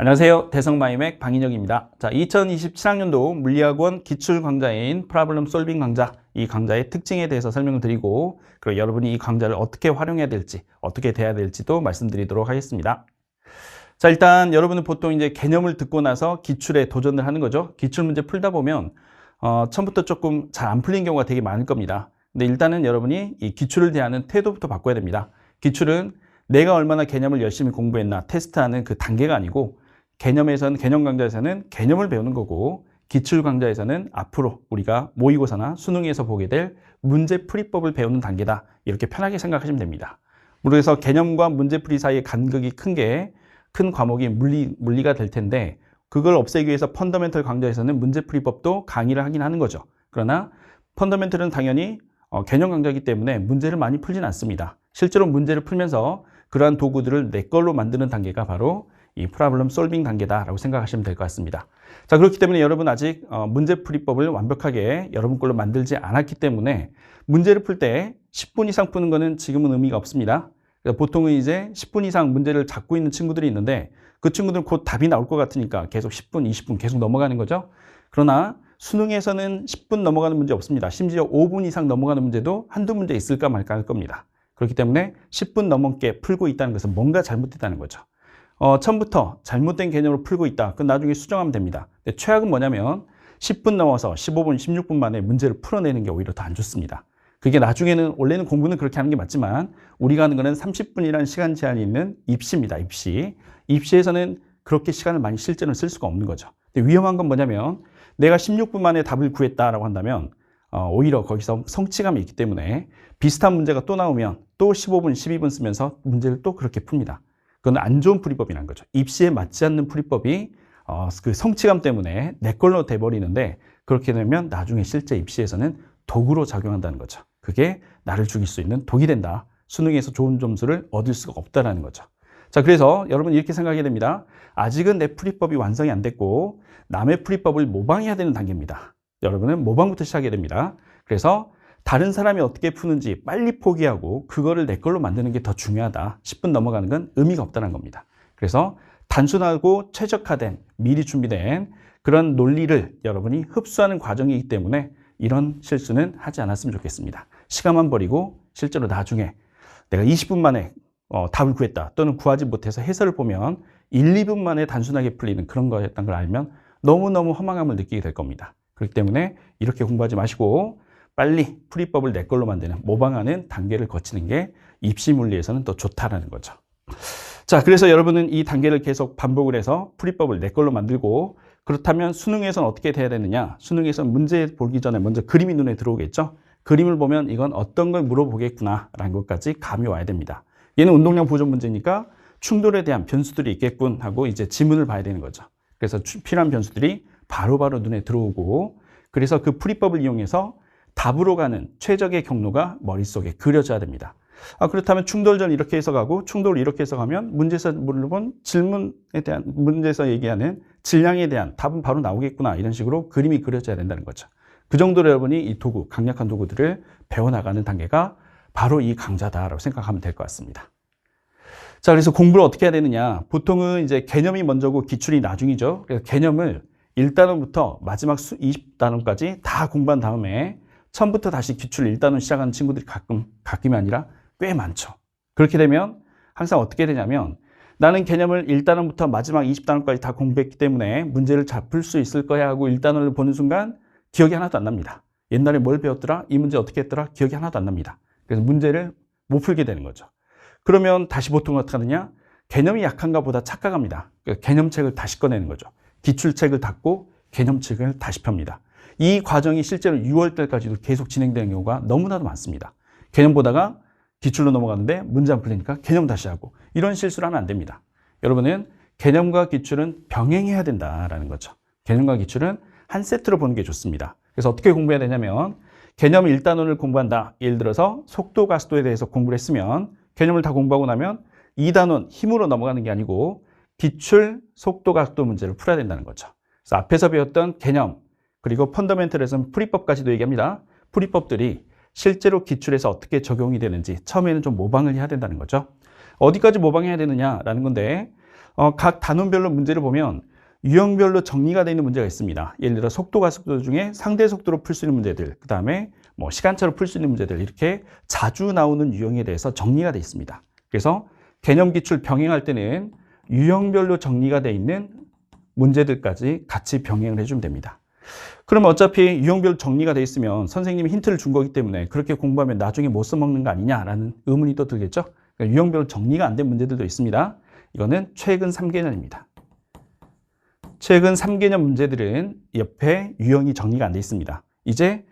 안녕하세요. 대성마이맥 방인혁입니다. 자, 2027학년도 물리학원 기출 강좌인 프로블럼 솔빙 강좌, 이 강좌의 특징에 대해서 설명을 드리고, 그리고 여러분이 이 강좌를 어떻게 활용해야 될지, 어떻게 돼야 될지도 말씀드리도록 하겠습니다. 자, 일단 여러분은 보통 이제 개념을 듣고 나서 기출에 도전을 하는 거죠. 기출 문제 풀다 보면 처음부터 조금 잘 안 풀린 경우가 되게 많을 겁니다. 근데 일단은 여러분이 이 기출을 대하는 태도부터 바꿔야 됩니다. 기출은 내가 얼마나 개념을 열심히 공부했나 테스트하는 그 단계가 아니고, 개념 강좌에서는 개념을 배우는 거고, 기출 강좌에서는 앞으로 우리가 모의고사나 수능에서 보게 될 문제 풀이법을 배우는 단계다. 이렇게 편하게 생각하시면 됩니다. 그래서 개념과 문제 풀이 사이의 간극이 큰 과목이 물리가 될 텐데, 그걸 없애기 위해서 펀더멘털 강좌에서는 문제 풀이법도 강의를 하긴 하는 거죠. 그러나 펀더멘털은 당연히 개념 강좌이기 때문에 문제를 많이 풀진 않습니다. 실제로 문제를 풀면서 그러한 도구들을 내 걸로 만드는 단계가 바로 이 프로블럼 솔빙 단계다라고 생각하시면 될 것 같습니다. 자, 그렇기 때문에 여러분 아직 문제 풀이법을 완벽하게 여러분 걸로 만들지 않았기 때문에 문제를 풀 때 10분 이상 푸는 거는 지금은 의미가 없습니다. 보통은 이제 10분 이상 문제를 잡고 있는 친구들이 있는데, 그 친구들은 곧 답이 나올 것 같으니까 계속 10분, 20분 계속 넘어가는 거죠. 그러나 수능에서는 10분 넘어가는 문제 없습니다. 심지어 5분 이상 넘어가는 문제도 한두 문제 있을까 말까 할 겁니다. 그렇기 때문에 10분 넘게 풀고 있다는 것은 뭔가 잘못됐다는 거죠. 처음부터 잘못된 개념으로 풀고 있다. 그건 나중에 수정하면 됩니다. 근데 최악은 뭐냐면 10분 넘어서 15분, 16분 만에 문제를 풀어내는 게 오히려 더 안 좋습니다. 그게 나중에는, 원래는 공부는 그렇게 하는 게 맞지만 우리가 하는 거는 30분이라는 시간 제한이 있는 입시입니다. 입시에서는 그렇게 시간을 많이 실제로 쓸 수가 없는 거죠. 근데 위험한 건 뭐냐면 내가 16분 만에 답을 구했다라고 한다면 오히려 거기서 성취감이 있기 때문에 비슷한 문제가 또 나오면 또 15분, 12분 쓰면서 문제를 또 그렇게 풉니다. 그건 안 좋은 풀이법이라는 거죠. 입시에 맞지 않는 풀이법이 그 성취감 때문에 내 걸로 돼버리는데, 그렇게 되면 나중에 실제 입시에서는 도구로 작용한다는 거죠. 그게 나를 죽일 수 있는 독이 된다. 수능에서 좋은 점수를 얻을 수가 없다는 거죠. 자, 그래서 여러분 이렇게 생각해야 됩니다. 아직은 내 풀이법이 완성이 안 됐고 남의 풀이법을 모방해야 되는 단계입니다. 여러분은 모방부터 시작해야 됩니다. 그래서 다른 사람이 어떻게 푸는지 빨리 포기하고 그거를 내 걸로 만드는 게 더 중요하다. 10분 넘어가는 건 의미가 없다는 겁니다. 그래서 단순하고 최적화된, 미리 준비된 그런 논리를 여러분이 흡수하는 과정이기 때문에 이런 실수는 하지 않았으면 좋겠습니다. 시간만 버리고 실제로 나중에 내가 20분 만에 답을 구했다, 또는 구하지 못해서 해설을 보면 1, 2분 만에 단순하게 풀리는 그런 거였다는 걸 알면 너무너무 허망함을 느끼게 될 겁니다. 그렇기 때문에 이렇게 공부하지 마시고 빨리 풀이법을 내 걸로 만드는, 모방하는 단계를 거치는 게 입시 물리에서는 더 좋다라는 거죠. 자, 그래서 여러분은 이 단계를 계속 반복을 해서 풀이법을 내 걸로 만들고, 그렇다면 수능에서는 어떻게 돼야 되느냐? 수능에서는 문제 보기 전에 먼저 그림이 눈에 들어오겠죠? 그림을 보면 이건 어떤 걸 물어보겠구나라는 것까지 감이 와야 됩니다. 얘는 운동량 보존 문제니까 충돌에 대한 변수들이 있겠군 하고 이제 지문을 봐야 되는 거죠. 그래서 필요한 변수들이 바로바로 눈에 들어오고, 그래서 그 풀이법을 이용해서 답으로 가는 최적의 경로가 머릿속에 그려져야 됩니다. 그렇다면 충돌전 이렇게 해석하고 충돌을 이렇게 해석하면 문제에서 물어본 질문에 대한, 문제에서 얘기하는 질량에 대한 답은 바로 나오겠구나, 이런 식으로 그림이 그려져야 된다는 거죠. 그 정도로 여러분이 이 도구, 강력한 도구들을 배워나가는 단계가 바로 이 강좌다라고 생각하면 될 것 같습니다. 자, 그래서 공부를 어떻게 해야 되느냐? 보통은 이제 개념이 먼저고 기출이 나중이죠. 그래서 개념을 1단원부터 마지막 20단원까지 다 공부한 다음에 처음부터 다시 기출 1단원 시작하는 친구들이 가끔이 아니라 꽤 많죠. 그렇게 되면 항상 어떻게 되냐면, 나는 개념을 1단원부터 마지막 20단원까지 다 공부했기 때문에 문제를 잘 풀 수 있을 거야 하고 1단원을 보는 순간 기억이 하나도 안 납니다. 옛날에 뭘 배웠더라? 이 문제 어떻게 했더라? 기억이 하나도 안 납니다. 그래서 문제를 못 풀게 되는 거죠. 그러면 다시 보통 어떻게 하느냐? 개념이 약한가 보다 착각합니다. 그러니까 개념책을 다시 꺼내는 거죠. 기출책을 닫고 개념책을 다시 펴니다. 이 과정이 실제로 6월 달까지도 계속 진행되는 경우가 너무나도 많습니다. 개념 보다가 기출로 넘어가는데 문제 안 풀리니까 개념 다시 하고, 이런 실수를 하면 안 됩니다. 여러분은 개념과 기출은 병행해야 된다라는 거죠. 개념과 기출은 한 세트로 보는 게 좋습니다. 그래서 어떻게 공부해야 되냐면, 개념 1단원을 공부한다. 예를 들어서 속도, 가속도에 대해서 공부를 했으면 개념을 다 공부하고 나면 2단원 힘으로 넘어가는 게 아니고 기출, 속도, 가속도 문제를 풀어야 된다는 거죠. 그래서 앞에서 배웠던 개념, 그리고 펀더멘털에서는 풀이법까지도 얘기합니다. 풀이법들이 실제로 기출에서 어떻게 적용이 되는지 처음에는 좀 모방을 해야 된다는 거죠. 어디까지 모방해야 되느냐라는 건데, 각 단원별로 문제를 보면 유형별로 정리가 되어 있는 문제가 있습니다. 예를 들어 속도가 속도 중에 상대 속도로 풀 수 있는 문제들, 그 다음에 뭐 시간차로 풀 수 있는 문제들, 이렇게 자주 나오는 유형에 대해서 정리가 되어 있습니다. 그래서 개념 기출 병행할 때는 유형별로 정리가 되어 있는 문제들까지 같이 병행을 해주면 됩니다. 그러면 어차피 유형별로 정리가 되어 있으면 선생님이 힌트를 준 거기 때문에 그렇게 공부하면 나중에 못 써먹는 거 아니냐라는 의문이 또 들겠죠. 그러니까 유형별로 정리가 안 된 문제들도 있습니다. 이거는 최근 3개년입니다. 최근 3개년 문제들은 옆에 유형이 정리가 안 돼 있습니다. 이제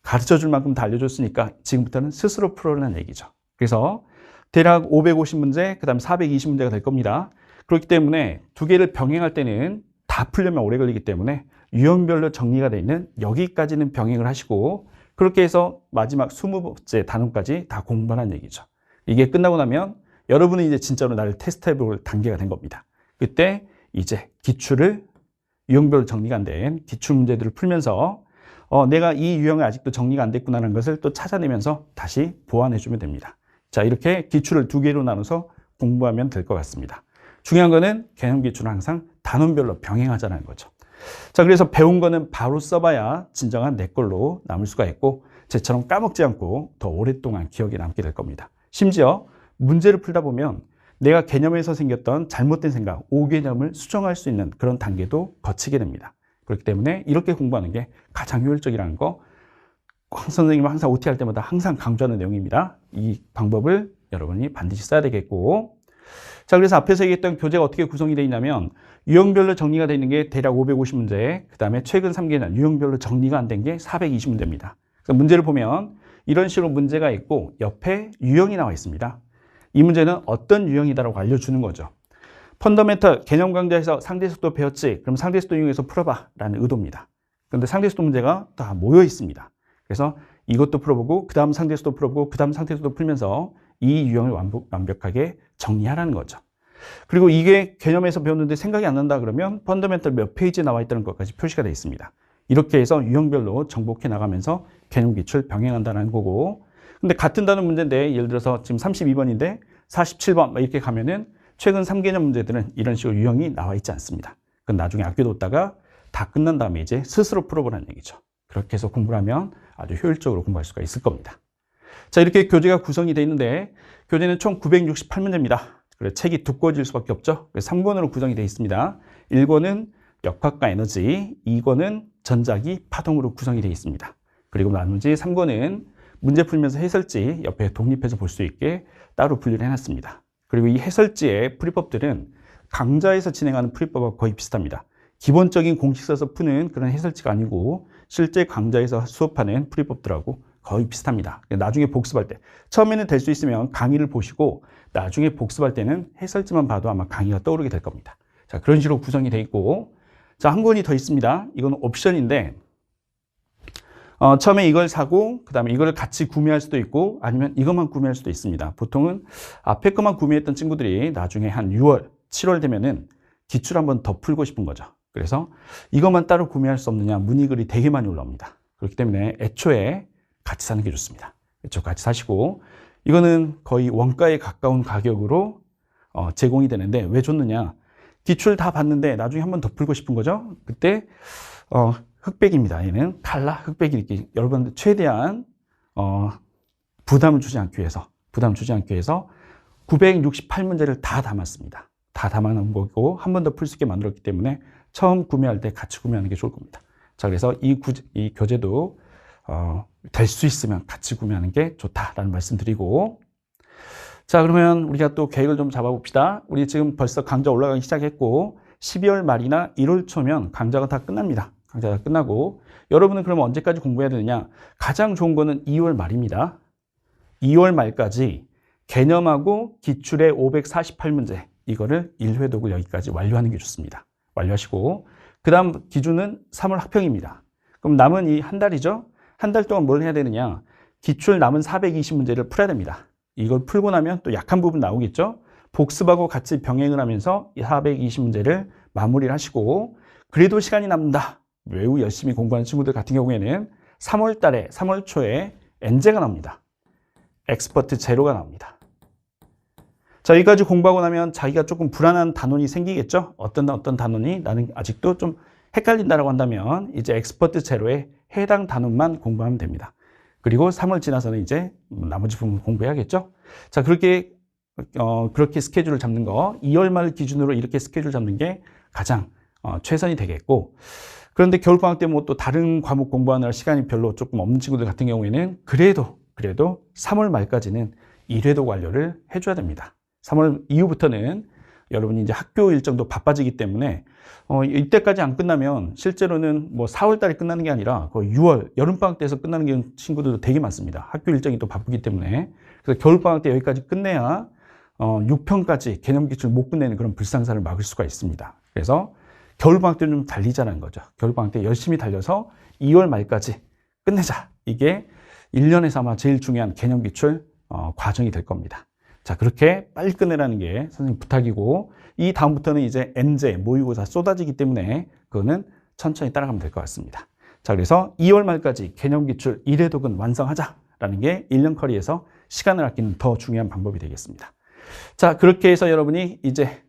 가르쳐 줄 만큼 다 알려줬으니까 지금부터는 스스로 풀어라는 얘기죠. 그래서 대략 550문제, 그 다음 420문제가 될 겁니다. 그렇기 때문에 두 개를 병행할 때는 다 풀려면 오래 걸리기 때문에 유형별로 정리가 되어 있는 여기까지는 병행을 하시고, 그렇게 해서 마지막 20번째 단원까지 다 공부하는 얘기죠. 이게 끝나고 나면 여러분은 이제 진짜로 나를 테스트해볼 단계가 된 겁니다. 그때 이제 기출을 유형별로 정리가 안 된 기출 문제들을 풀면서 내가 이 유형이 아직도 정리가 안 됐구나라는 것을 또 찾아내면서 다시 보완해 주면 됩니다. 자, 이렇게 기출을 두 개로 나눠서 공부하면 될 것 같습니다. 중요한 거는 개념 기출은 항상 단원별로 병행하자는 거죠. 자, 그래서 배운 거는 바로 써봐야 진정한 내 걸로 남을 수가 있고, 쟤처럼 까먹지 않고 더 오랫동안 기억에 남게 될 겁니다. 심지어 문제를 풀다 보면 내가 개념에서 생겼던 잘못된 생각, 오개념을 수정할 수 있는 그런 단계도 거치게 됩니다. 그렇기 때문에 이렇게 공부하는 게 가장 효율적이라는 거, 선생님은 항상 OT 할 때마다 항상 강조하는 내용입니다. 이 방법을 여러분이 반드시 써야 되겠고, 자, 그래서 앞에서 얘기했던 교재가 어떻게 구성이 되어 있냐면 유형별로 정리가 되어 있는 게 대략 550문제, 그 다음에 최근 3개년 유형별로 정리가 안 된 게 420문제입니다. 그래서 문제를 보면 이런 식으로 문제가 있고 옆에 유형이 나와 있습니다. 이 문제는 어떤 유형이다라고 알려주는 거죠. 펀더멘털 개념 강좌에서 상대속도 배웠지? 그럼 상대속도 이용해서 풀어봐 라는 의도입니다. 그런데 상대속도 문제가 다 모여 있습니다. 그래서 이것도 풀어보고 그 다음 상대속도 풀어보고 그 다음 상대속도 풀면서 이 유형을 완벽하게 정리하라는 거죠. 그리고 이게 개념에서 배웠는데 생각이 안 난다 그러면 펀더멘털 몇 페이지에 나와 있다는 것까지 표시가 되어 있습니다. 이렇게 해서 유형별로 정복해 나가면서 개념 기출 병행한다는 거고, 근데 같은 단원 문제인데 예를 들어서 지금 32번인데 47번 이렇게 가면은 최근 3개년 문제들은 이런 식으로 유형이 나와 있지 않습니다. 그건 나중에 아껴뒀다가 다 끝난 다음에 이제 스스로 풀어보라는 얘기죠. 그렇게 해서 공부를 하면 아주 효율적으로 공부할 수가 있을 겁니다. 자, 이렇게 교재가 구성이 되어 있는데 교재는 총 968문제입니다. 그래서 책이 두꺼워질 수밖에 없죠. 3권으로 구성이 되어 있습니다. 1권은 역학과 에너지, 2권은 전자기, 파동으로 구성이 되어 있습니다. 그리고 나머지 3권은 문제 풀면서 해설지 옆에 독립해서 볼 수 있게 따로 분류를 해놨습니다. 그리고 이 해설지의 풀이법들은 강좌에서 진행하는 풀이법과 거의 비슷합니다. 기본적인 공식 써서 푸는 그런 해설지가 아니고 실제 강좌에서 수업하는 풀이법들하고 거의 비슷합니다. 나중에 복습할 때 처음에는 될 수 있으면 강의를 보시고 나중에 복습할 때는 해설지만 봐도 아마 강의가 떠오르게 될 겁니다. 자, 그런 식으로 구성이 되어 있고, 자, 한 권이 더 있습니다. 이건 옵션인데 처음에 이걸 사고 그 다음에 이걸 같이 구매할 수도 있고 아니면 이것만 구매할 수도 있습니다. 보통은 앞에 것만 구매했던 친구들이 나중에 한 6월, 7월 되면은 기출 한번 더 풀고 싶은 거죠. 그래서 이것만 따로 구매할 수 없느냐 문의글이 되게 많이 올라옵니다. 그렇기 때문에 애초에 같이 사는 게 좋습니다. 애초에 같이 사시고, 이거는 거의 원가에 가까운 가격으로 제공이 되는데 왜 좋느냐, 기출 다 봤는데 나중에 한번 더 풀고 싶은 거죠. 그때 흑백입니다. 얘는 칼라 흑백이 이렇게 여러분들 최대한 부담을 주지 않기 위해서 968문제를 다 담았습니다. 다 담아놓은 거고 한 번 더 풀 수 있게 만들었기 때문에 처음 구매할 때 같이 구매하는 게 좋을 겁니다. 자, 그래서 이 교재도 될 수 있으면 같이 구매하는 게 좋다라는 말씀 드리고, 자, 그러면 우리가 또 계획을 좀 잡아봅시다. 우리 지금 벌써 강좌 올라가기 시작했고 12월 말이나 1월 초면 강좌가 다 끝납니다. 강좌가 끝나고 여러분은 그러면 언제까지 공부해야 되느냐? 가장 좋은 거는 2월 말입니다. 2월 말까지 개념하고 기출의 548문제 이거를 1회 독을 여기까지 완료하는 게 좋습니다. 완료하시고 그 다음 기준은 3월 학평입니다. 그럼 남은 이 한 달이죠? 한 달 동안 뭘 해야 되느냐? 기출 남은 420문제를 풀어야 됩니다. 이걸 풀고 나면 또 약한 부분 나오겠죠? 복습하고 같이 병행을 하면서 이 420문제를 마무리를 하시고, 그래도 시간이 남는다. 매우 열심히 공부하는 친구들 같은 경우에는 3월 달에 3월 초에 엔제가 나옵니다. 엑스퍼트 제로가 나옵니다. 자, 여기까지 공부하고 나면 자기가 조금 불안한 단원이 생기겠죠? 어떤 단원이 나는 아직도 좀 헷갈린다라고 한다면 이제 엑스퍼트 제로에 해당 단원만 공부하면 됩니다. 그리고 3월 지나서는 이제 나머지 부분 공부해야겠죠? 자, 그렇게 스케줄을 잡는 거 2월 말 기준으로 이렇게 스케줄 잡는 게 가장 최선이 되겠고, 그런데 겨울방학 때 뭐 또 다른 과목 공부하느라 시간이 별로 조금 없는 친구들 같은 경우에는 그래도 3월 말까지는 1회도 완료를 해줘야 됩니다. 3월 이후부터는 여러분이 이제 학교 일정도 바빠지기 때문에 이때까지 안 끝나면 실제로는 뭐 4월 달에 끝나는 게 아니라 거의 6월 여름방학 때에서 끝나는 친구들도 되게 많습니다. 학교 일정이 또 바쁘기 때문에. 그래서 겨울방학 때 여기까지 끝내야 6편까지 개념기출 못 끝내는 그런 불상사를 막을 수가 있습니다. 그래서 겨울방학 때는 좀 달리자는 거죠. 겨울방학 때 열심히 달려서 2월 말까지 끝내자. 이게 1년에서 아마 제일 중요한 개념기출 과정이 될 겁니다. 자, 그렇게 빨리 끝내라는 게 선생님 부탁이고, 이 다음부터는 이제 N제, 모의고사 쏟아지기 때문에 그거는 천천히 따라가면 될 것 같습니다. 자, 그래서 2월 말까지 개념기출 1회독은 완성하자라는 게 1년 커리에서 시간을 아끼는 더 중요한 방법이 되겠습니다. 자, 그렇게 해서 여러분이 이제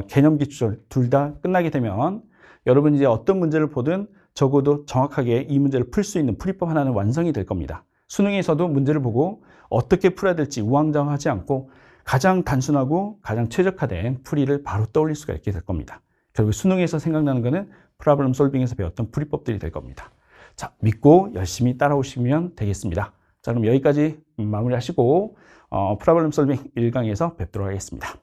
개념기출 둘 다 끝나게 되면 여러분이 이제 어떤 문제를 보든 적어도 정확하게 이 문제를 풀 수 있는 풀이법 하나는 완성이 될 겁니다. 수능에서도 문제를 보고 어떻게 풀어야 될지 우왕좌왕하지 않고 가장 단순하고 가장 최적화된 풀이를 바로 떠올릴 수가 있게 될 겁니다. 결국 수능에서 생각나는 것은 프로블럼 솔빙에서 배웠던 풀이법들이 될 겁니다. 자, 믿고 열심히 따라오시면 되겠습니다. 자, 그럼 여기까지 마무리하시고 프로블럼 솔빙 1강에서 뵙도록 하겠습니다.